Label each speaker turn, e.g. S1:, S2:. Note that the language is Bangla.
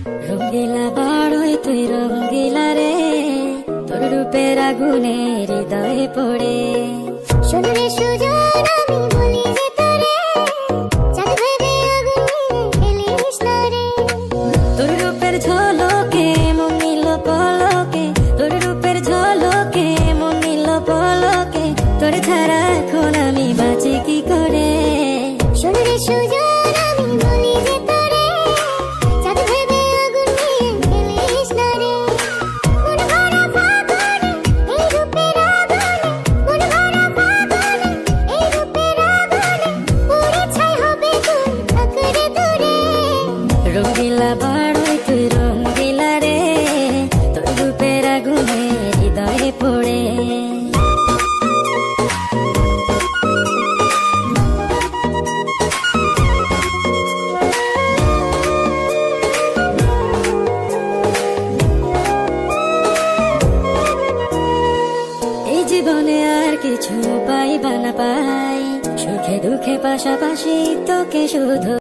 S1: রঙ্গিলা বাড়ই তুই রঙ্গিলা রে, তোর রূপের আগুনে হৃদয়ে পড়ে।
S2: শোন রে সুজন আমি বলি যে তোরে, চাঁদ ভেবে আগুন নিয়ে খেলিস না রে।
S1: তোর রূপের ঝলকে মন নিল পলকে, তোর রূপের ঝলকে মন নিল পলকে, তোর ছাড়া এখন আমি বাঁচি কি করে।
S2: শোন রে সুজন আমি বলি যে তোরে, চাঁদ ভেবে আগুন নিয়ে খেলিস না রে। মন ভরা ফাগুনে এই রূপের আগুনে, মন ভরা ফাগুনে এই রূপের আগুনে, পুড়ে ছাই হবে তুই থাক রে দূরে।
S1: রঙ্গিলা বাড়ই তুই রঙ্গিলা রে, তোর রূপের আগুনে হৃদয়ে পড়ে। এই জীবনে আর কিছু পাই বা না পাই, সুখে দুঃখে পাশাপাশি তোকে শুধু